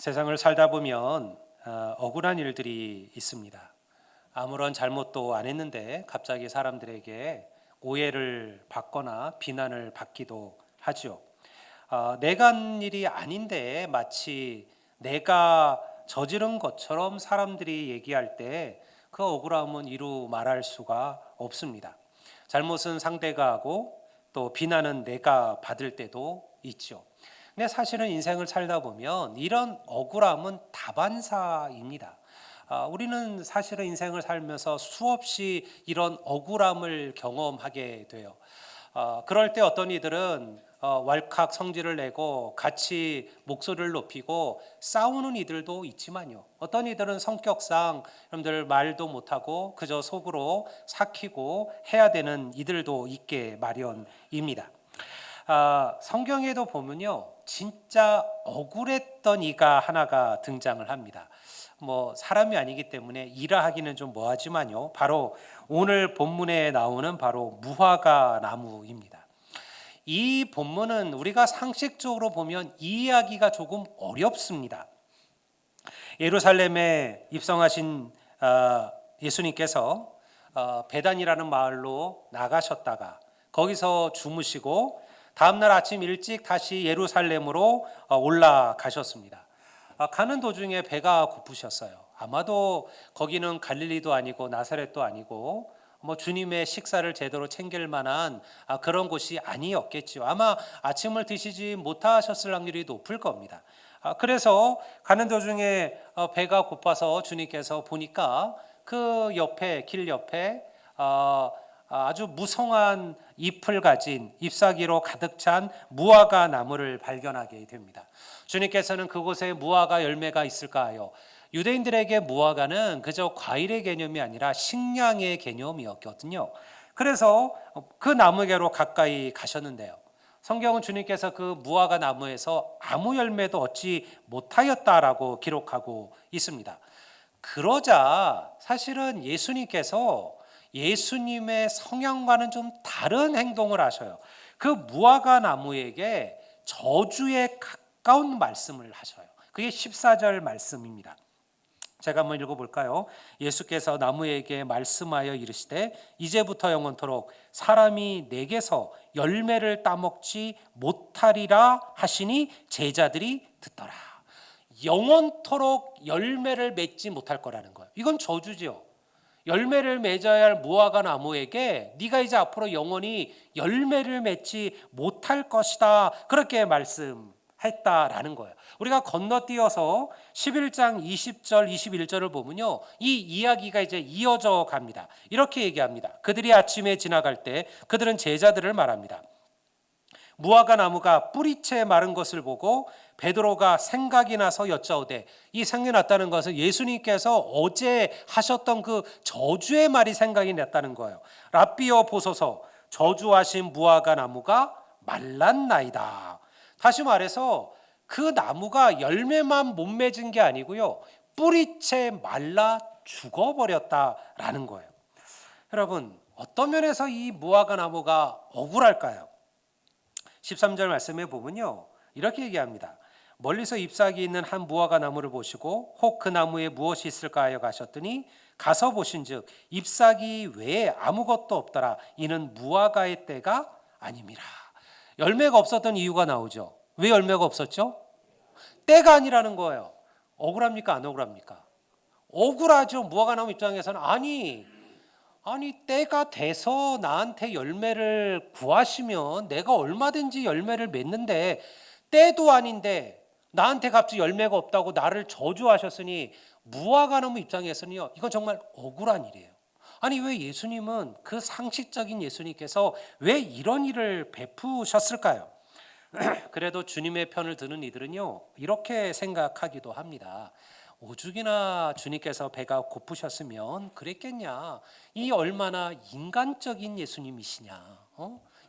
세상을 살다 보면 억울한 일들이 있습니다. 아무런 잘못도 안 했는데 갑자기 사람들에게 오해를 받거나 비난을 받기도 하죠. 내가 한 일이 아닌데 마치 내가 저지른 것처럼 사람들이 얘기할 때 그 억울함은 이루 말할 수가 없습니다. 잘못은 상대가 하고 또 비난은 내가 받을 때도 있죠. 근데 사실은 인생을 살다 보면 이런 억울함은 다반사입니다. 우리는 사실은 인생을 살면서 수없이 이런 억울함을 경험하게 돼요. 그럴 때 어떤 이들은 왈칵 성질을 내고 같이 목소리를 높이고 싸우는 이들도 있지만요. 어떤 이들은 성격상 여러분들 말도 못하고 그저 속으로 삭히고 해야 되는 이들도 있게 마련입니다. 성경에도 보면요, 진짜 억울했던 이가 하나가 등장을 합니다. 사람이 아니기 때문에 이라 하기는 좀 뭐하지만요, 바로 오늘 본문에 나오는 바로 무화과 나무입니다. 이 본문은 우리가 상식적으로 보면 이해하기가 조금 어렵습니다. 예루살렘에 입성하신 예수님께서 베단이라는 마을로 나가셨다가 거기서 주무시고 다음날 아침 일찍 다시 예루살렘으로 올라가셨습니다. 가는 도중에 배가 고프셨어요. 아마도 거기는 갈릴리도 아니고 나사렛도 아니고 주님의 식사를 제대로 챙길 만한 그런 곳이 아니었겠죠. 아마 아침을 드시지 못하셨을 확률이 높을 겁니다. 그래서 가는 도중에 배가 고파서 주님께서 보니까 그 옆에 길 옆에 아주 무성한 잎을 가진 잎사귀로 가득 찬 무화과 나무를 발견하게 됩니다. 주님께서는 그곳에 무화과 열매가 있을까 하여 유대인들에게 무화과는 그저 과일의 개념이 아니라 식량의 개념이었거든요. 그래서 그 나무에게로 가까이 가셨는데요. 성경은 주님께서 그 무화과 나무에서 아무 열매도 얻지 못하였다라고 기록하고 있습니다. 그러자 사실은 예수님의 성향과는 좀 다른 행동을 하셔요. 그 무화과 나무에게 저주에 가까운 말씀을 하셔요. 그게 14절 말씀입니다. 제가 한번 읽어볼까요? 예수께서 나무에게 말씀하여 이르시되 이제부터 영원토록 사람이 내게서 열매를 따먹지 못하리라 하시니 제자들이 듣더라. 영원토록 열매를 맺지 못할 거라는 거예요. 이건 저주죠. 열매를 맺어야 할 무화과 나무에게 네가 이제 앞으로 영원히 열매를 맺지 못할 것이다. 그렇게 말씀했다라는 거예요. 우리가 건너뛰어서 11장 20절 21절을 보면요, 이 이야기가 이제 이어져 갑니다. 이렇게 얘기합니다. 그들이 아침에 지나갈 때 그들은 제자들을 말합니다. 무화과 나무가 뿌리채 마른 것을 보고 베드로가 생각이 나서 여짜오되, 이 생각이 났다는 것은 예수님께서 어제 하셨던 그 저주의 말이 생각이 났다는 거예요. 랍비여 보소서, 저주하신 무화과 나무가 말랐나이다. 다시 말해서 그 나무가 열매만 못 맺은 게 아니고요, 뿌리채 말라 죽어버렸다라는 거예요. 여러분, 어떤 면에서 이 무화과 나무가 억울할까요? 13절 말씀에 보면요, 이렇게 얘기합니다. 멀리서 잎사귀 있는 한 무화과 나무를 보시고 혹 그 나무에 무엇이 있을까 하여 가셨더니 가서 보신즉 잎사귀 외에 아무것도 없더라. 이는 무화과의 때가 아님이라. 열매가 없었던 이유가 나오죠. 왜 열매가 없었죠? 때가 아니라는 거예요. 억울합니까? 안 억울합니까? 억울하죠. 무화과 나무 입장에서는 아니 때가 돼서 나한테 열매를 구하시면 내가 얼마든지 열매를 맺는데 때도 아닌데 나한테 갑자기 열매가 없다고 나를 저주하셨으니 무화과 나무 입장에서는요, 이건 정말 억울한 일이에요. 아니 왜 예수님은, 그 상식적인 예수님께서 왜 이런 일을 베푸셨을까요? 그래도 주님의 편을 드는 이들은요, 이렇게 생각하기도 합니다. 오죽이나 주님께서 배가 고프셨으면 그랬겠냐. 이 얼마나 인간적인 예수님이시냐.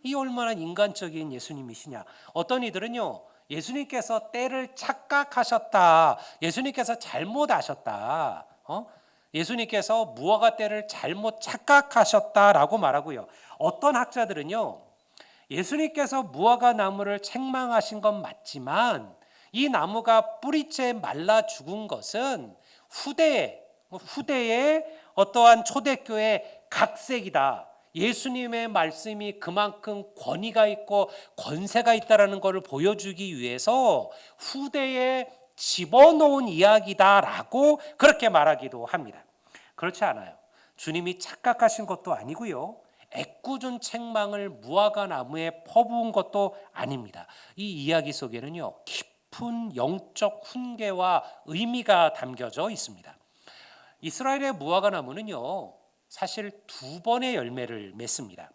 이 얼마나 인간적인 예수님이시냐. 어떤 이들은요, 예수님께서 때를 착각하셨다. 예수님께서 잘못 아셨다. 예수님께서 무화과 때를 잘못 착각하셨다라고 말하고요. 어떤 학자들은요, 예수님께서 무화과 나무를 책망하신 건 맞지만 이 나무가 뿌리째 말라 죽은 것은 후대의 어떠한 초대교회 각색이다. 예수님의 말씀이 그만큼 권위가 있고 권세가 있다라는 것을 보여주기 위해서 후대에 집어넣은 이야기다라고 그렇게 말하기도 합니다. 그렇지 않아요. 주님이 착각하신 것도 아니고요. 애꿎은 책망을 무화과 나무에 퍼부은 것도 아닙니다. 이 이야기 속에는요, 깊은 영적 훈계와 의미가 담겨져 있습니다. 이스라엘의 무화과 나무는요, 사실 2번의 열매를 맺습니다.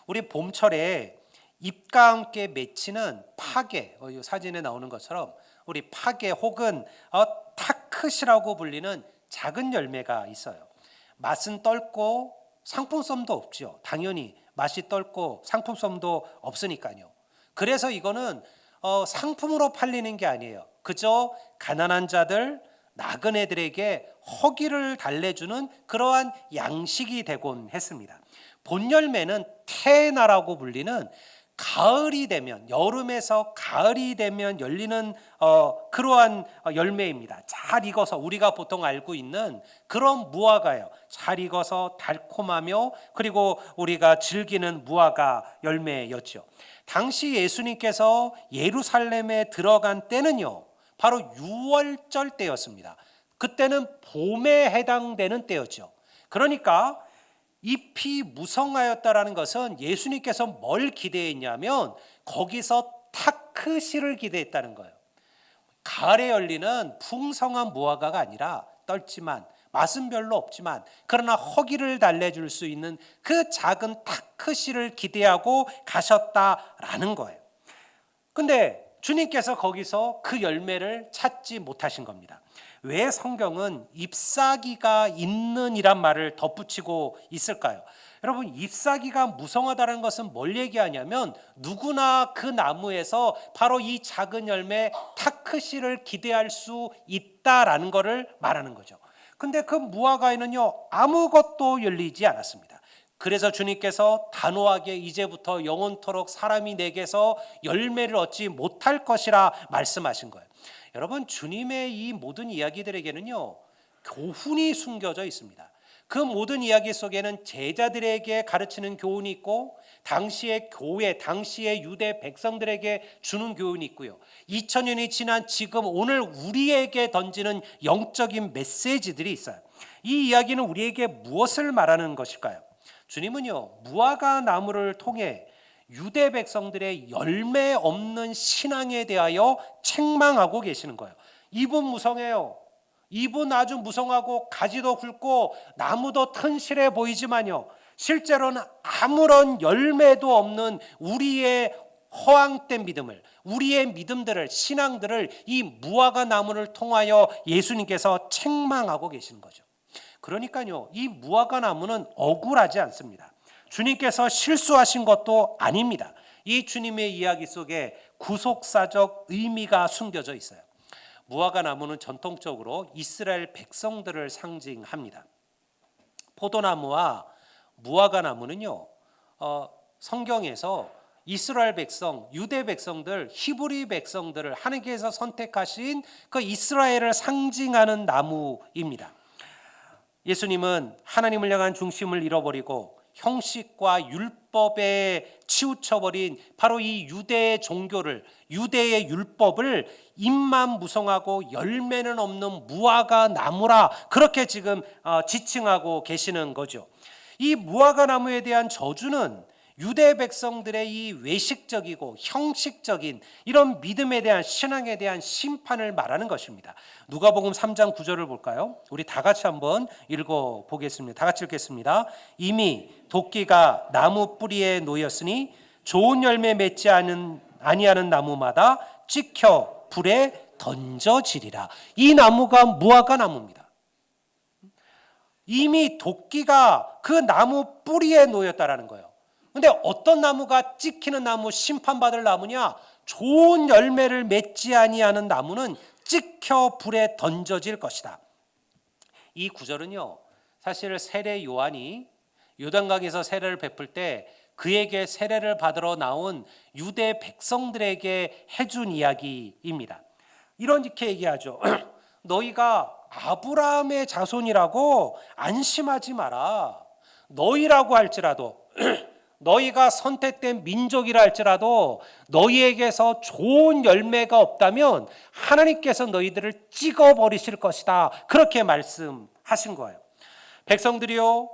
우리 봄철에 잎과 함께 맺히는 파게, 이 사진에 나오는 것처럼 우리 파게 혹은 타크시라고 불리는 작은 열매가 있어요. 맛은 떫고 상품성도 없죠. 당연히 맛이 떫고 상품성도 없으니까요. 그래서 이거는 상품으로 팔리는 게 아니에요. 그저 가난한 자들, 나그네들에게 허기를 달래주는 그러한 양식이 되곤 했습니다. 본 열매는 테나라고 불리는 가을이 되면, 여름에서 가을이 되면 열리는 그러한 열매입니다. 잘 익어서 우리가 보통 알고 있는 그런 무화과예요. 잘 익어서 달콤하며 그리고 우리가 즐기는 무화과 열매였죠. 당시 예수님께서 예루살렘에 들어간 때는요, 바로 6월절 때였습니다. 그때는 봄에 해당되는 때였죠. 그러니까 잎이 무성하였다라는 것은 예수님께서 뭘 기대했냐면 거기서 타크시를 기대했다는 거예요. 가을에 열리는 풍성한 무화과가 아니라 떫지만 맛은 별로 없지만 그러나 허기를 달래줄 수 있는 그 작은 타크시를 기대하고 가셨다라는 거예요. 근데 주님께서 거기서 그 열매를 찾지 못하신 겁니다. 왜 성경은 잎사귀가 있는 이란 말을 덧붙이고 있을까요? 여러분, 잎사귀가 무성하다는 것은 뭘 얘기하냐면 누구나 그 나무에서 바로 이 작은 열매 타크시를 기대할 수 있다라는 것을 말하는 거죠. 근데 그 무화과에는요, 아무것도 열리지 않았습니다. 그래서 주님께서 단호하게 이제부터 영원토록 사람이 내게서 열매를 얻지 못할 것이라 말씀하신 거예요. 여러분, 주님의 이 모든 이야기들에게는요, 교훈이 숨겨져 있습니다. 그 모든 이야기 속에는 제자들에게 가르치는 교훈이 있고 당시의 교회, 당시의 유대 백성들에게 주는 교훈이 있고요. 2000년이 지난 지금 오늘 우리에게 던지는 영적인 메시지들이 있어요. 이 이야기는 우리에게 무엇을 말하는 것일까요? 주님은요, 무화과 나무를 통해 유대 백성들의 열매 없는 신앙에 대하여 책망하고 계시는 거예요. 잎은 무성해요. 잎은 아주 무성하고 가지도 굵고 나무도 튼실해 보이지만요, 실제로는 아무런 열매도 없는 우리의 허황된 믿음을, 우리의 믿음들을, 신앙들을 이 무화과 나무를 통하여 예수님께서 책망하고 계시는 거죠. 그러니까요, 이 무화과 나무는 억울하지 않습니다. 주님께서 실수하신 것도 아닙니다. 이 주님의 이야기 속에 구속사적 의미가 숨겨져 있어요. 무화과 나무는 전통적으로 이스라엘 백성들을 상징합니다. 포도나무와 무화과 나무는요, 성경에서 이스라엘 백성, 유대 백성들, 히브리 백성들을 하나님께서 선택하신 그 이스라엘을 상징하는 나무입니다. 예수님은 하나님을 향한 중심을 잃어버리고 형식과 율법에 치우쳐버린 바로 이 유대의 종교를, 유대의 율법을 잎만 무성하고 열매는 없는 무화과 나무라 그렇게 지금 지칭하고 계시는 거죠. 이 무화과 나무에 대한 저주는 유대 백성들의 이 외식적이고 형식적인 이런 믿음에 대한, 신앙에 대한 심판을 말하는 것입니다. 누가복음 3장 9절을 볼까요? 우리 다 같이 한번 읽어보겠습니다. 다 같이 읽겠습니다. 이미 도끼가 나무 뿌리에 놓였으니 좋은 열매 맺지 아니하는 나무마다 찍혀 불에 던져지리라. 이 나무가 무화과 나무입니다. 이미 도끼가 그 나무 뿌리에 놓였다라는 거예요. 근데 어떤 나무가 찍히는 나무, 심판받을 나무냐? 좋은 열매를 맺지 아니하는 나무는 찍혀 불에 던져질 것이다. 이 구절은요, 사실 세례 요한이 요단강에서 세례를 베풀 때 그에게 세례를 받으러 나온 유대 백성들에게 해준 이야기입니다. 이렇게 얘기하죠. 너희가 아브라함의 자손이라고 안심하지 마라. 너희라고 할지라도 너희가 선택된 민족이라 할지라도 너희에게서 좋은 열매가 없다면 하나님께서 너희들을 찍어버리실 것이다. 그렇게 말씀하신 거예요. 백성들이요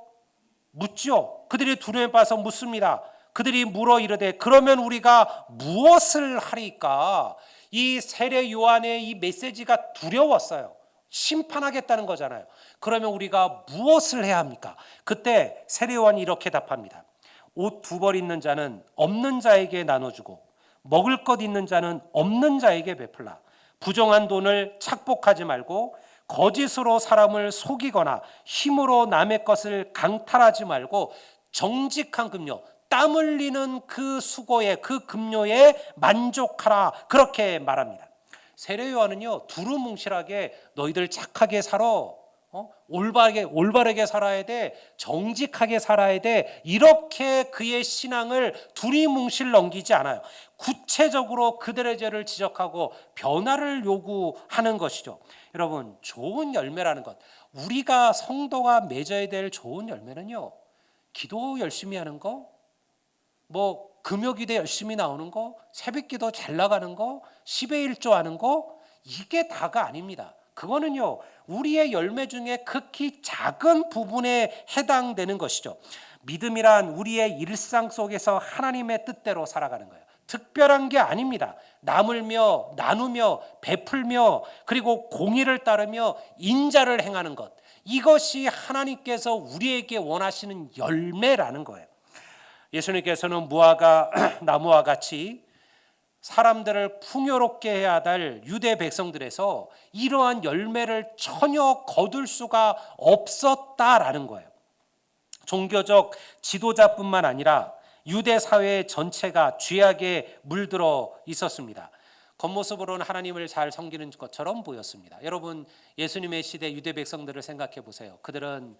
묻죠. 그들이 두려움에 빠져 묻습니다. 그들이 물어 이르되 그러면 우리가 무엇을 하리까? 이 세례 요한의 이 메시지가 두려웠어요. 심판하겠다는 거잖아요. 그러면 우리가 무엇을 해야 합니까? 그때 세례 요한이 이렇게 답합니다. 옷 2벌 있는 자는 없는 자에게 나눠주고 먹을 것 있는 자는 없는 자에게 베풀라. 부정한 돈을 착복하지 말고 거짓으로 사람을 속이거나 힘으로 남의 것을 강탈하지 말고 정직한 금요, 땀 흘리는 그 수고에 그 금요에 만족하라. 그렇게 말합니다. 세례 요한은요 두루뭉실하게 너희들 착하게 살아, 올바르게 살아야 돼, 정직하게 살아야 돼, 이렇게 그의 신앙을 두리뭉실 넘기지 않아요. 구체적으로 그들의 죄를 지적하고 변화를 요구하는 것이죠. 여러분, 좋은 열매라는 것, 우리가 성도가 맺어야 될 좋은 열매는요, 기도 열심히 하는 거, 금요기도 열심히 나오는 거, 새벽기도 잘 나가는 거, 10의 1조 하는 거, 이게 다가 아닙니다. 그거는요 우리의 열매 중에 극히 작은 부분에 해당되는 것이죠. 믿음이란 우리의 일상 속에서 하나님의 뜻대로 살아가는 거예요. 특별한 게 아닙니다. 나누며 베풀며 그리고 공의를 따르며 인자를 행하는 것, 이것이 하나님께서 우리에게 원하시는 열매라는 거예요. 예수님께서는 무화과 나무와 같이 사람들을 풍요롭게 해야 할 유대 백성들에서 이러한 열매를 전혀 거둘 수가 없었다라는 거예요. 종교적 지도자뿐만 아니라 유대 사회 전체가 죄악에 물들어 있었습니다. 겉모습으로는 하나님을 잘 섬기는 것처럼 보였습니다. 여러분, 예수님의 시대 유대 백성들을 생각해 보세요. 그들은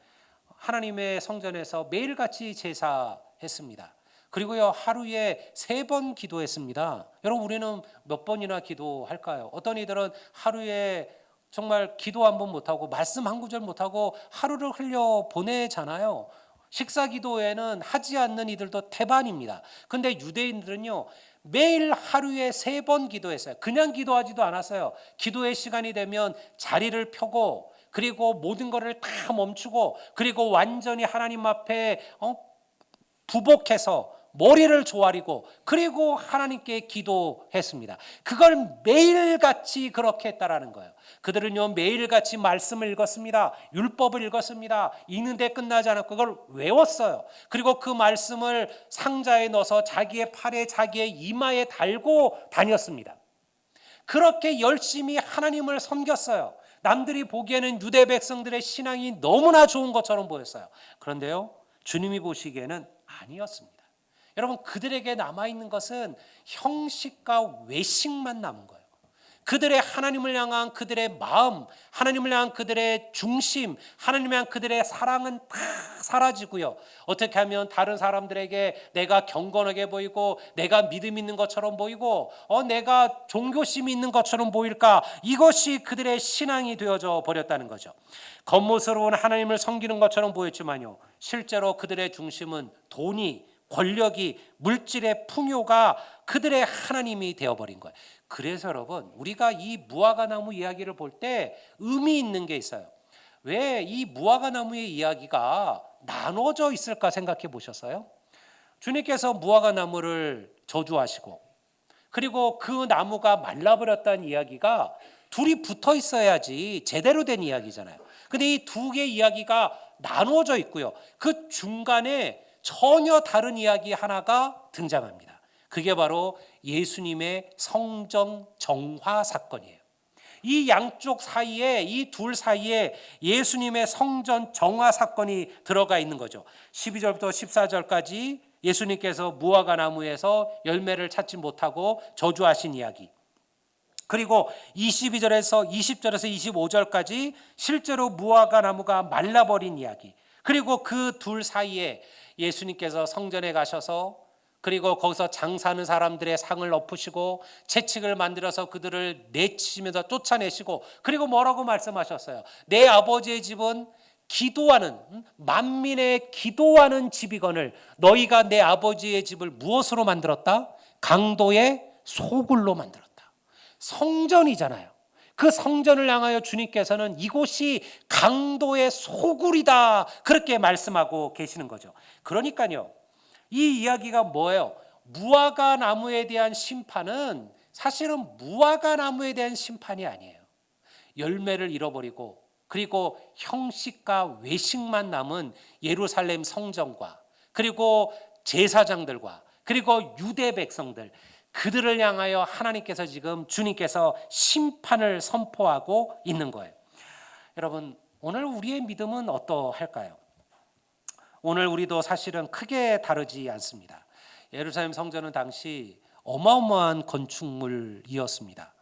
하나님의 성전에서 매일같이 제사했습니다. 그리고요 하루에 3번 기도했습니다. 여러분, 우리는 몇 번이나 기도할까요? 어떤 이들은 하루에 정말 기도 한 번 못하고 말씀 한 구절 못하고 하루를 흘려 보내잖아요. 식사 기도에는 하지 않는 이들도 태반입니다. 근데 유대인들은요 매일 하루에 3번 기도했어요. 그냥 기도하지도 않았어요. 기도의 시간이 되면 자리를 펴고 그리고 모든 것을 다 멈추고 그리고 완전히 하나님 앞에 부복해서 머리를 조아리고 그리고 하나님께 기도했습니다. 그걸 매일같이 그렇게 했다라는 거예요. 그들은요 매일같이 말씀을 읽었습니다. 율법을 읽었습니다. 읽는데 끝나지 않았고 그걸 외웠어요. 그리고 그 말씀을 상자에 넣어서 자기의 팔에 자기의 이마에 달고 다녔습니다. 그렇게 열심히 하나님을 섬겼어요. 남들이 보기에는 유대 백성들의 신앙이 너무나 좋은 것처럼 보였어요. 그런데요 주님이 보시기에는 아니었습니다. 여러분, 그들에게 남아있는 것은 형식과 외식만 남은 거예요. 그들의 하나님을 향한 그들의 마음, 하나님을 향한 그들의 중심, 하나님을 향한 그들의 사랑은 다 사라지고요. 어떻게 하면 다른 사람들에게 내가 경건하게 보이고 내가 믿음 있는 것처럼 보이고 내가 종교심이 있는 것처럼 보일까? 이것이 그들의 신앙이 되어져 버렸다는 거죠. 겉모습으로는 하나님을 섬기는 것처럼 보였지만요 실제로 그들의 중심은 돈이, 권력이, 물질의 풍요가 그들의 하나님이 되어버린 거예요. 그래서 여러분, 우리가 이 무화과 나무 이야기를 볼 때 의미 있는 게 있어요. 왜 이 무화과 나무의 이야기가 나눠져 있을까 생각해 보셨어요? 주님께서 무화과 나무를 저주하시고 그리고 그 나무가 말라버렸다는 이야기가 둘이 붙어 있어야지 제대로 된 이야기잖아요. 근데 이 2개의 이야기가 나눠져 있고요. 그 중간에 전혀 다른 이야기 하나가 등장합니다. 그게 바로 예수님의 성전 정화 사건이에요. 이 양쪽 사이에, 이 둘 사이에 예수님의 성전 정화 사건이 들어가 있는 거죠. 12절부터 14절까지 예수님께서 무화과 나무에서 열매를 찾지 못하고 저주하신 이야기, 그리고 22절에서 20절에서 25절까지 실제로 무화과 나무가 말라버린 이야기, 그리고 그 둘 사이에 예수님께서 성전에 가셔서 그리고 거기서 장사하는 사람들의 상을 엎으시고 채찍을 만들어서 그들을 내치시면서 쫓아내시고 그리고 뭐라고 말씀하셨어요? 내 아버지의 집은 기도하는 만민의 기도하는 집이거늘 너희가 내 아버지의 집을 무엇으로 만들었다? 강도의 소굴로 만들었다. 성전이잖아요. 그 성전을 향하여 주님께서는 이곳이 강도의 소굴이다 그렇게 말씀하고 계시는 거죠. 그러니까요, 이 이야기가 뭐예요? 무화과 나무에 대한 심판은 사실은 무화과 나무에 대한 심판이 아니에요. 열매를 잃어버리고 그리고 형식과 외식만 남은 예루살렘 성전과 그리고 제사장들과 그리고 유대 백성들, 그들을 향하여 하나님께서 지금 주님께서 심판을 선포하고 있는 거예요. 여러분, 오늘 우리의 믿음은 어떠할까요? 오늘 우리도 사실은 크게 다르지 않습니다. 예루살렘 성전은 당시 어마어마한 건축물이었습니다.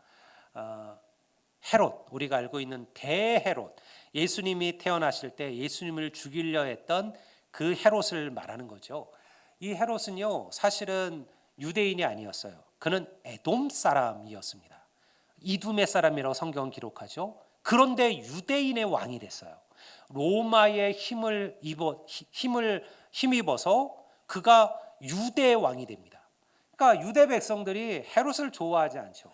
헤롯, 우리가 알고 있는 대헤롯, 예수님이 태어나실 때 예수님을 죽이려 했던 그 헤롯을 말하는 거죠. 이 헤롯은요, 사실은 유대인이 아니었어요. 그는 에돔 사람이었습니다. 이두메 사람이라고 성경은 기록하죠. 그런데 유대인의 왕이 됐어요. 로마의 힘입어서 그가 유대의 왕이 됩니다. 그러니까 유대 백성들이 헤롯을 좋아하지 않죠.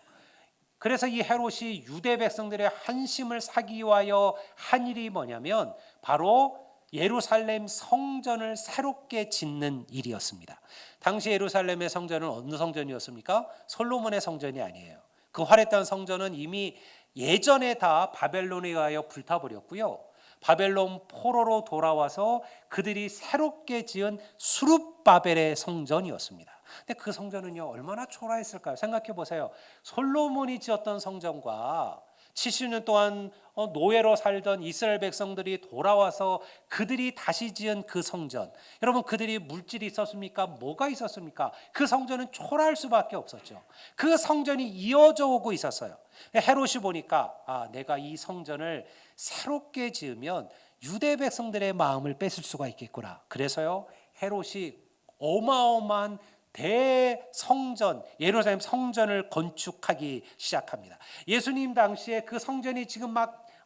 그래서 이 헤롯이 유대 백성들의 한심을 사기 위하여 한 일이 뭐냐면 바로 예루살렘 성전을 새롭게 짓는 일이었습니다. 당시 예루살렘의 성전은 어느 성전이었습니까? 솔로몬의 성전이 아니에요. 그 화려했던 성전은 이미 예전에 다 바벨론에 의하여 불타버렸고요. 바벨론 포로로 돌아와서 그들이 새롭게 지은 수룹바벨의 성전이었습니다. 근데 그 성전은요, 얼마나 초라했을까요? 생각해 보세요. 솔로몬이 지었던 성전과 70년 동안 노예로 살던 이스라엘 백성들이 돌아와서 그들이 다시 지은 그 성전, 여러분, 그들이 물질이 있었습니까? 뭐가 있었습니까? 그 성전은 초라할 수밖에 없었죠. 그 성전이 이어져 오고 있었어요. 헤롯이 보니까 내가 이 성전을 새롭게 지으면 유대 백성들의 마음을 뺏을 수가 있겠구나. 그래서요, 헤롯이 어마어마한 대성전, 예루살렘 성전을 건축하기 시작합니다. 예수님 당시에 그 성전이 지금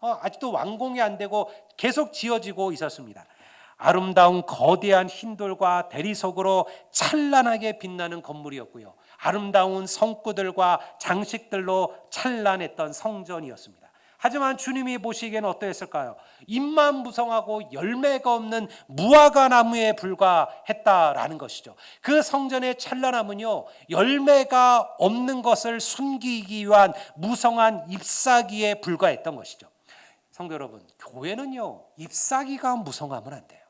아직도 완공이 안 되고 계속 지어지고 있었습니다. 아름다운 거대한 흰돌과 대리석으로 찬란하게 빛나는 건물이었고요. 아름다운 성구들과 장식들로 찬란했던 성전이었습니다. 하지만 주님이 보시기에는 어떠했을까요? 잎만 무성하고 열매가 없는 무화과 나무에 불과했다라는 것이죠. 그 성전의 찬란함은요, 열매가 없는 것을 숨기기 위한 무성한 잎사귀에 불과했던 것이죠. 성도 여러분, 교회는요, 잎사귀가 무성하면 안 돼요.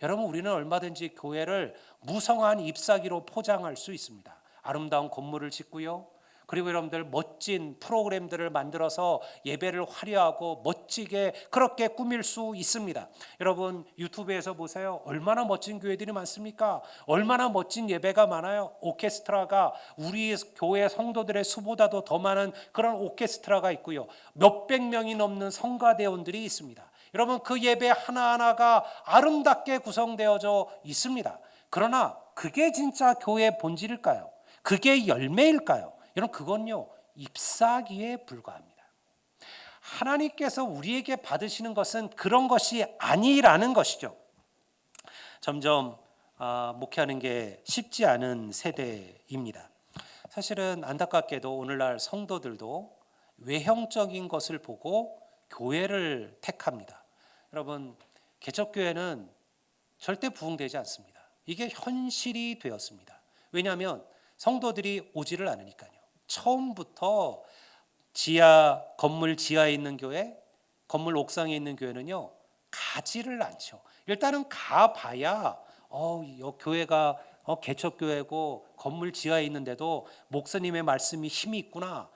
여러분, 우리는 얼마든지 교회를 무성한 잎사귀로 포장할 수 있습니다. 아름다운 건물을 짓고요, 그리고 여러분들 멋진 프로그램들을 만들어서 예배를 화려하고 멋지게 그렇게 꾸밀 수 있습니다. 여러분, 유튜브에서 보세요. 얼마나 멋진 교회들이 많습니까? 얼마나 멋진 예배가 많아요. 오케스트라가 우리 교회 성도들의 수보다도 더 많은 그런 오케스트라가 있고요. 몇백 명이 넘는 성가대원들이 있습니다. 여러분, 그 예배 하나하나가 아름답게 구성되어져 있습니다. 그러나 그게 진짜 교회의 본질일까요? 그게 열매일까요? 여러분, 그건요, 잎사귀에 불과합니다. 하나님께서 우리에게 받으시는 것은 그런 것이 아니라는 것이죠. 점점 목회하는 게 쉽지 않은 세대입니다. 사실은 안타깝게도 오늘날 성도들도 외형적인 것을 보고 교회를 택합니다. 여러분, 개척교회는 절대 부흥되지 않습니다. 이게 현실이 되었습니다. 왜냐하면 성도들이 오지를 않으니까요. 처음부터 건물 지하에 있는 교회, 건물 옥상에 있는 교회는요, 가지를 않죠. 일단은 가봐야 교회가 개척교회고 건물 지하에 있는데도 목사님의 말씀이 힘이 있구나,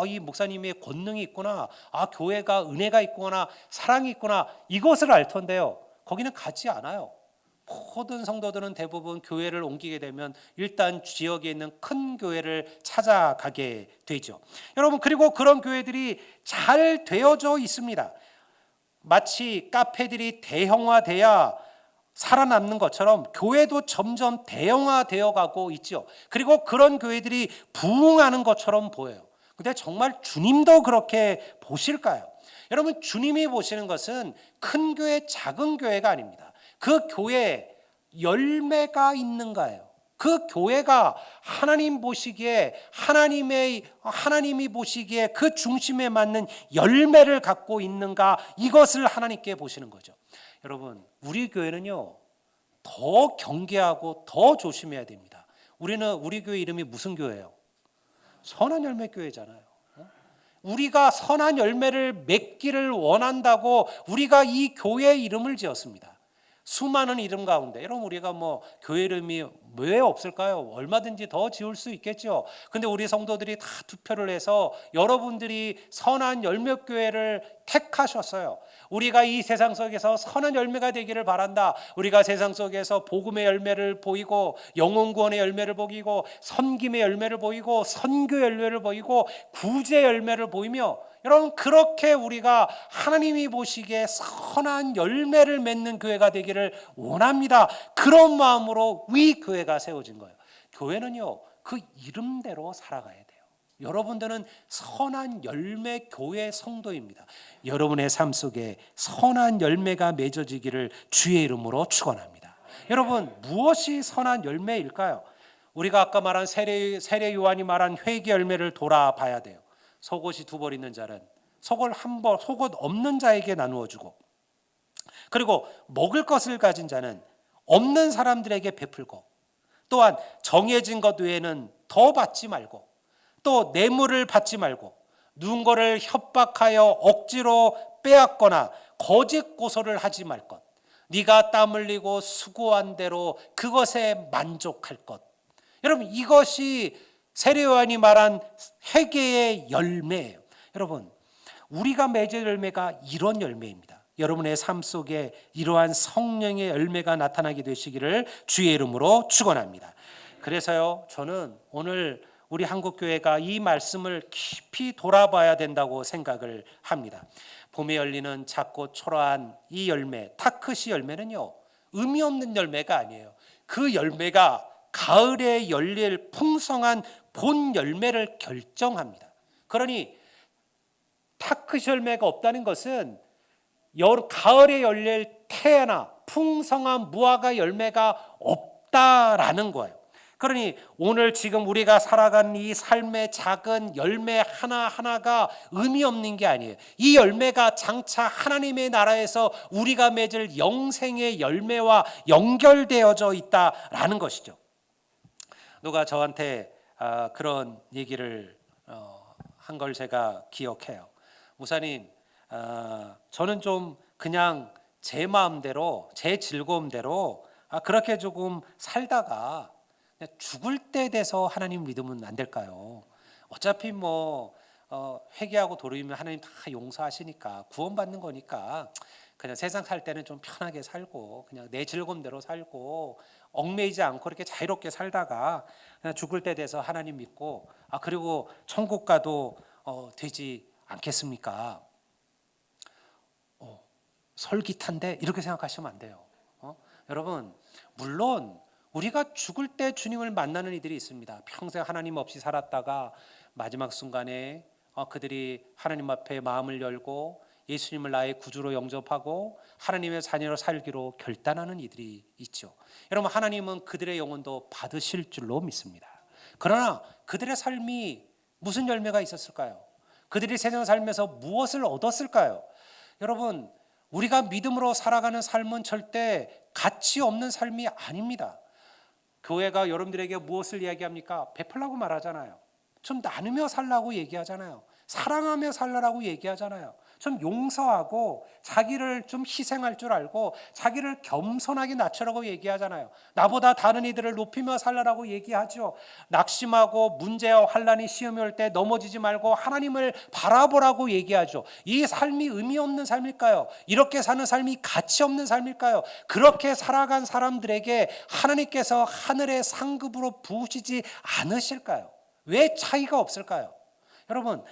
이 목사님의 권능이 있구나, 교회가 은혜가 있구나, 사랑이 있구나, 이것을 알 텐데요, 거기는 가지 않아요. 모든 성도들은 대부분 교회를 옮기게 되면 일단 지역에 있는 큰 교회를 찾아가게 되죠. 여러분, 그리고 그런 교회들이 잘 되어져 있습니다. 마치 카페들이 대형화돼야 살아남는 것처럼 교회도 점점 대형화되어 가고 있죠. 그리고 그런 교회들이 부흥하는 것처럼 보여요. 근데 정말 주님도 그렇게 보실까요? 여러분, 주님이 보시는 것은 큰 교회, 작은 교회가 아닙니다. 그 교회에 열매가 있는가요? 그 교회가 하나님 보시기에 하나님이 보시기에 그 중심에 맞는 열매를 갖고 있는가, 이것을 하나님께 보시는 거죠. 여러분, 우리 교회는요 더 경계하고 더 조심해야 됩니다. 우리 교회 이름이 무슨 교회예요? 선한 열매 교회잖아요. 우리가 선한 열매를 맺기를 원한다고 우리가 이 교회 이름을 지었습니다. 수많은 이름 가운데 여러분, 우리가 교회 이름이 왜 없을까요? 얼마든지 더 지을 수 있겠죠. 근데 우리 성도들이 다 투표를 해서 여러분들이 선한 열매 교회를 택하셨어요. 우리가 이 세상 속에서 선한 열매가 되기를 바란다. 우리가 세상 속에서 복음의 열매를 보이고 영혼 구원의 열매를 보이고 섬김의 열매를 보이고 선교의 열매를 보이고 구제의 열매를 보이며, 여러분, 그렇게 우리가 하나님이 보시기에 선한 열매를 맺는 교회가 되기를 원합니다. 그런 마음으로 위 교회가 세워진 거예요. 교회는요 그 이름대로 살아가야 돼요. 여러분들은 선한 열매 교회 성도입니다. 여러분의 삶 속에 선한 열매가 맺어지기를 주의 이름으로 축원합니다. 여러분, 무엇이 선한 열매일까요? 우리가 아까 말한 세례 요한이 말한 회개 열매를 돌아봐야 돼요. 속옷이 두 벌 있는 자는 속옷 없는 자에게 나누어 주고, 그리고 먹을 것을 가진 자는 없는 사람들에게 베풀고, 또한 정해진 것 외에는 더 받지 말고, 또 뇌물을 받지 말고, 누군가를 협박하여 억지로 빼앗거나 거짓 고소를 하지 말 것, 네가 땀 흘리고 수고한 대로 그것에 만족할 것. 여러분, 이것이 세례 요한이 말한 회개의 열매예요. 여러분, 우리가 맺을 열매가 이런 열매입니다. 여러분의 삶 속에 이러한 성령의 열매가 나타나게 되시기를 주의 이름으로 축원합니다. 그래서요, 저는 오늘 우리 한국교회가 이 말씀을 깊이 돌아봐야 된다고 생각을 합니다. 봄에 열리는 작고 초라한 이 열매, 타크시 열매는요 의미 없는 열매가 아니에요. 그 열매가 가을에 열릴 풍성한 본 열매를 결정합니다. 그러니 타크시 열매가 없다는 것은 가을에 열릴 태나 풍성한 무화과 열매가 없다라는 거예요. 그러니 오늘 지금 우리가 살아가는 이 삶의 작은 열매 하나하나가 의미 없는 게 아니에요. 이 열매가 장차 하나님의 나라에서 우리가 맺을 영생의 열매와 연결되어져 있다라는 것이죠. 누가 저한테 그런 얘기를 한 걸 제가 기억해요. 목사님, 저는 좀 그냥 제 마음대로, 제 즐거움대로 그렇게 조금 살다가 죽을 때 돼서 하나님 믿으면 안 될까요? 어차피 회개하고 돌이키면 하나님 다 용서하시니까, 구원받는 거니까 그냥 세상 살 때는 좀 편하게 살고 그냥 내 즐거움대로 살고 얽매이지 않고 이렇게 자유롭게 살다가 그냥 죽을 때 돼서 하나님 믿고 그리고 천국 가도 되지 않겠습니까? 솔깃한데 이렇게 생각하시면 안 돼요. 여러분, 물론 우리가 죽을 때 주님을 만나는 이들이 있습니다. 평생 하나님 없이 살았다가 마지막 순간에 그들이 하나님 앞에 마음을 열고 예수님을 나의 구주로 영접하고 하나님의 자녀로 살기로 결단하는 이들이 있죠. 여러분, 하나님은 그들의 영혼도 받으실 줄로 믿습니다. 그러나 그들의 삶이 무슨 열매가 있었을까요? 그들이 세상 살면서 무엇을 얻었을까요? 여러분, 우리가 믿음으로 살아가는 삶은 절대 가치 없는 삶이 아닙니다. 교회가 여러분들에게 무엇을 이야기합니까? 베풀라고 말하잖아요. 좀 나누며 살라고 얘기하잖아요. 사랑하며 살라고 얘기하잖아요. 좀 용서하고 자기를 좀 희생할 줄 알고 자기를 겸손하게 낮추라고 얘기하잖아요. 나보다 다른 이들을 높이며 살라고 얘기하죠. 낙심하고 문제와 환난이 시험이 올 때 넘어지지 말고 하나님을 바라보라고 얘기하죠. 이 삶이 의미 없는 삶일까요? 이렇게 사는 삶이 가치 없는 삶일까요? 그렇게 살아간 사람들에게 하나님께서 하늘의 상급으로 부으시지 않으실까요? 왜 차이가 없을까요? 여러분,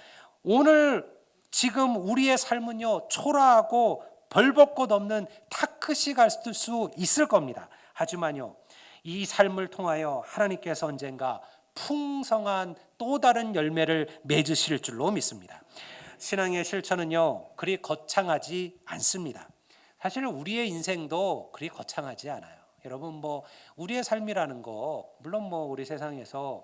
오늘 지금 우리의 삶은요 초라하고 벌벚꽃 없는 탁끝이 갈 수 있을 겁니다. 하지만요, 이 삶을 통하여 하나님께서 언젠가 풍성한 또 다른 열매를 맺으실 줄로 믿습니다. 신앙의 실천은요, 그리 거창하지 않습니다. 사실 우리의 인생도 그리 거창하지 않아요. 여러분, 우리의 삶이라는 거, 물론 우리 세상에서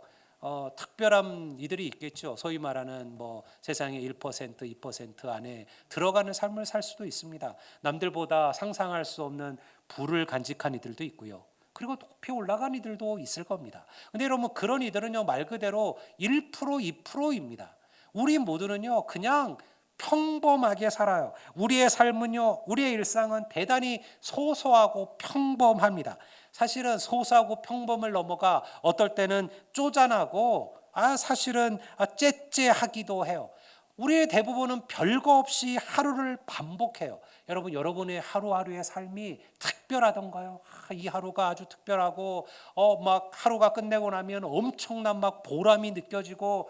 특별한 이들이 있겠죠. 소위 말하는 세상의 1%, 2% 안에 들어가는 삶을 살 수도 있습니다. 남들보다 상상할 수 없는 부를 간직한 이들도 있고요. 그리고 높이 올라간 이들도 있을 겁니다. 근데 여러분, 그런 이들은요, 말 그대로 1%, 2%입니다. 우리 모두는요, 그냥 평범하게 살아요. 우리의 삶은요, 우리의 일상은 대단히 소소하고 평범합니다. 사실은 소소하고 평범을 넘어가 어떨 때는 쪼잔하고 사실은 째째하기도 해요. 우리의 대부분은 별거 없이 하루를 반복해요. 여러분, 여러분의 하루하루의 삶이 특별하던가요? 이 하루가 아주 특별하고 하루가 끝내고 나면 엄청난 보람이 느껴지고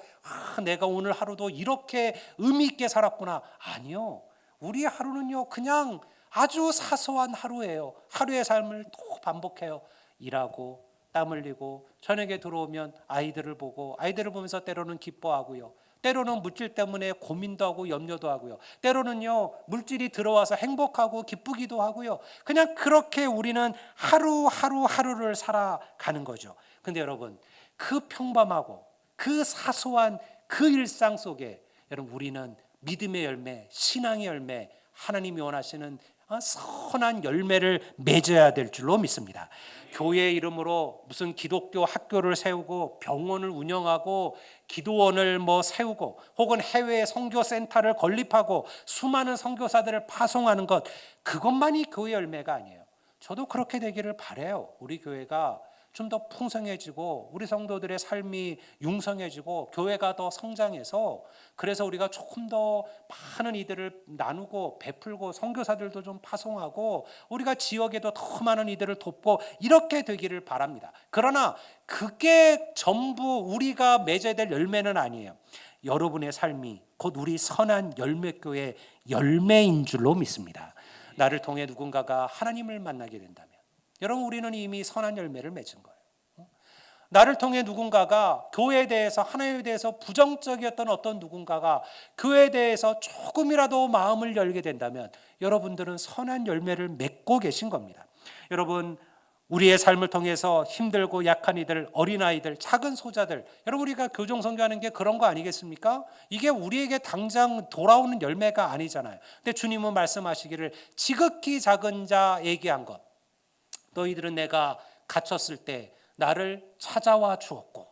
내가 오늘 하루도 이렇게 의미 있게 살았구나. 아니요. 우리 하루는요, 그냥 아주 사소한 하루예요. 하루의 삶을 또 반복해요. 일하고 땀 흘리고 저녁에 들어오면 아이들을 보면서 때로는 기뻐하고요. 때로는 물질 때문에 고민도 하고 염려도 하고요. 때로는요, 물질이 들어와서 행복하고 기쁘기도 하고요. 그냥 그렇게 우리는 하루를 살아가는 거죠. 근데 여러분, 그 평범하고 그 사소한 그 일상 속에 여러분, 우리는 믿음의 열매, 신앙의 열매, 하나님이 원하시는 선한 열매를 맺어야 될 줄로 믿습니다. 교회 이름으로 무슨 기독교 학교를 세우고 병원을 운영하고 기도원을 세우고 혹은 해외 선교센터를 건립하고 수많은 선교사들을 파송하는 것, 그것만이 교회 열매가 아니에요. 저도 그렇게 되기를 바라요. 우리 교회가 좀 더 풍성해지고 우리 성도들의 삶이 융성해지고 교회가 더 성장해서, 그래서 우리가 조금 더 많은 이들을 나누고 베풀고 선교사들도 좀 파송하고 우리가 지역에도 더 많은 이들을 돕고 이렇게 되기를 바랍니다. 그러나 그게 전부 우리가 맺어야 될 열매는 아니에요. 여러분의 삶이 곧 우리 선한 열매교회의 열매인 줄로 믿습니다. 나를 통해 누군가가 하나님을 만나게 된다면 여러분, 우리는 이미 선한 열매를 맺은 거예요. 나를 통해 누군가가 교회에 대해서, 하나님에 대해서 부정적이었던 어떤 누군가가 교회에 대해서 조금이라도 마음을 열게 된다면 여러분들은 선한 열매를 맺고 계신 겁니다. 여러분, 우리의 삶을 통해서 힘들고 약한 이들, 어린아이들, 작은 소자들, 여러분, 우리가 교정선교하는 게 그런 거 아니겠습니까? 이게 우리에게 당장 돌아오는 열매가 아니잖아요. 근데 주님은 말씀하시기를 지극히 작은 자에게 한 것, 너희들은 내가 갇혔을 때 나를 찾아와 주었고,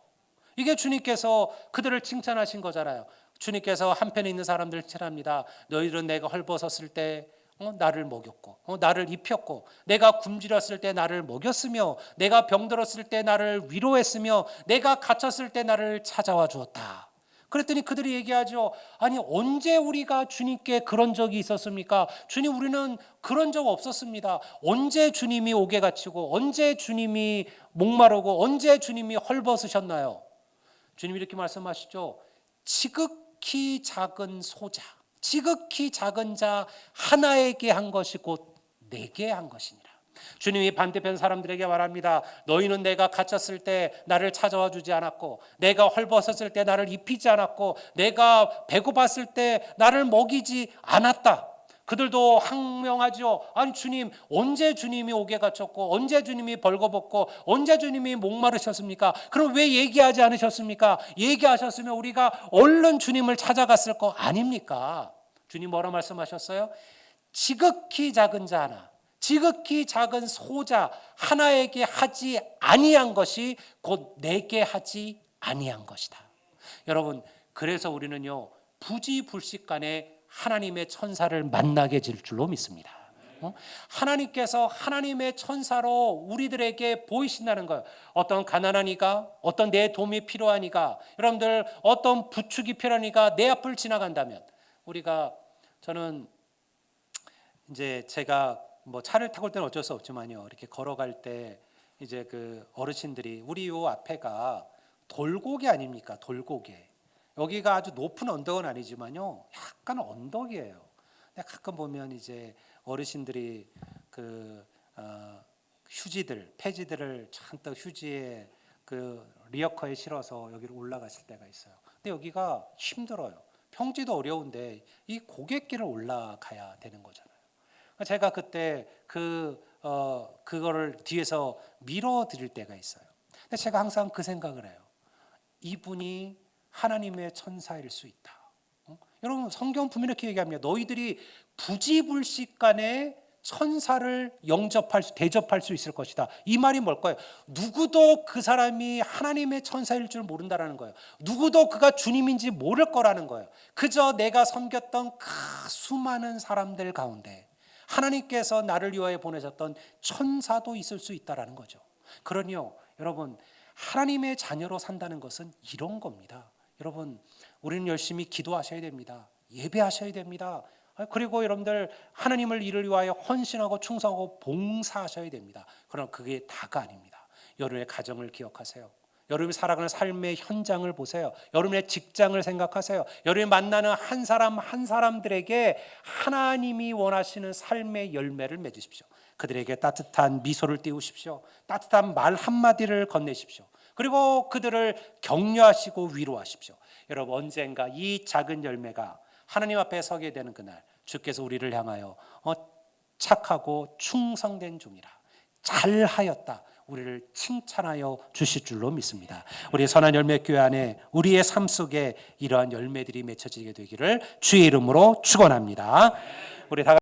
이게 주님께서 그들을 칭찬하신 거잖아요. 주님께서 한편에 있는 사람들을 칭찬합니다. 너희들은 내가 헐벗었을 때 나를 먹였고, 나를 입혔고, 내가 굶주렸을 때 나를 먹였으며, 내가 병들었을 때 나를 위로했으며, 내가 갇혔을 때 나를 찾아와 주었다. 그랬더니 그들이 얘기하죠. 아니, 언제 우리가 주님께 그런 적이 있었습니까? 주님, 우리는 그런 적 없었습니다. 언제 주님이 옥에 갇히고, 언제 주님이 목마르고, 언제 주님이 헐벗으셨나요? 주님이 이렇게 말씀하시죠. 지극히 작은 소자, 지극히 작은 자 하나에게 한 것이 곧 내게 한 것이니라. 주님이 반대편 사람들에게 말합니다. 너희는 내가 갇혔을 때 나를 찾아와 주지 않았고, 내가 헐벗었을 때 나를 입히지 않았고, 내가 배고팠을 때 나를 먹이지 않았다. 그들도 항명하죠. 아니 주님, 언제 주님이 옥에 갇혔고, 언제 주님이 벌거벗고, 언제 주님이 목마르셨습니까? 그럼 왜 얘기하지 않으셨습니까? 얘기하셨으면 우리가 얼른 주님을 찾아갔을 거 아닙니까? 주님 뭐라 말씀하셨어요? 지극히 작은 자 하나, 지극히 작은 소자 하나에게 하지 아니한 것이 곧 내게 하지 아니한 것이다. 여러분, 그래서 우리는요, 부지불식간에 하나님의 천사를 만나게 될 줄로 믿습니다. 하나님께서 하나님의 천사로 우리들에게 보이신다는 거예요. 어떤 가난한 이가, 어떤 내 도움이 필요한 이가, 여러분들 어떤 부축이 필요한 이가 내 앞을 지나간다면, 저는 이제 제가 차를 타고 올 때는 어쩔 수 없지만요, 이렇게 걸어갈 때 이제 그 어르신들이, 우리 요 앞에가 돌고개 아닙니까? 돌고개. 여기가 아주 높은 언덕은 아니지만요, 약간 언덕이에요. 근데 가끔 보면 이제 어르신들이 그 휴지들, 폐지들을 잔뜩 휴지에 그 리어커에 실어서 여기로 올라가실 때가 있어요. 근데 여기가 힘들어요. 평지도 어려운데 이 고갯길을 올라가야 되는 거잖아요. 제가 그때 그거를 뒤에서 밀어 드릴 때가 있어요. 근데 제가 항상 그 생각을 해요. 이분이 하나님의 천사일 수 있다. 여러분 성경 분명히 이렇게 얘기합니다. 너희들이 부지불식간에 천사를 대접할 수 있을 것이다. 이 말이 뭘까요? 누구도 그 사람이 하나님의 천사일 줄 모른다라는 거예요. 누구도 그가 주님인지 모를 거라는 거예요. 그저 내가 섬겼던 그 수많은 사람들 가운데 하나님께서 나를 위하여 보내셨던 천사도 있을 수 있다라는 거죠. 그러니요, 여러분 하나님의 자녀로 산다는 것은 이런 겁니다. 여러분 우리는 열심히 기도하셔야 됩니다. 예배하셔야 됩니다. 그리고 여러분들 하나님을 이를 위하여 헌신하고 충성하고 봉사하셔야 됩니다. 그러나 그게 다가 아닙니다. 여러분의 가정을 기억하세요. 여러분이 살아가는 삶의 현장을 보세요. 여러분의 직장을 생각하세요. 여러분이 만나는 한 사람 한 사람들에게 하나님이 원하시는 삶의 열매를 맺으십시오. 그들에게 따뜻한 미소를 띄우십시오. 따뜻한 말 한마디를 건네십시오. 그리고 그들을 격려하시고 위로하십시오. 여러분 언젠가 이 작은 열매가 하나님 앞에 서게 되는 그날 주께서 우리를 향하여 착하고 충성된 종이라 잘하였다 우리를 칭찬하여 주실 줄로 믿습니다. 우리 선한 열매교회 안에 우리의 삶 속에 이러한 열매들이 맺혀지게 되기를 주의 이름으로 축원합니다. 우리 다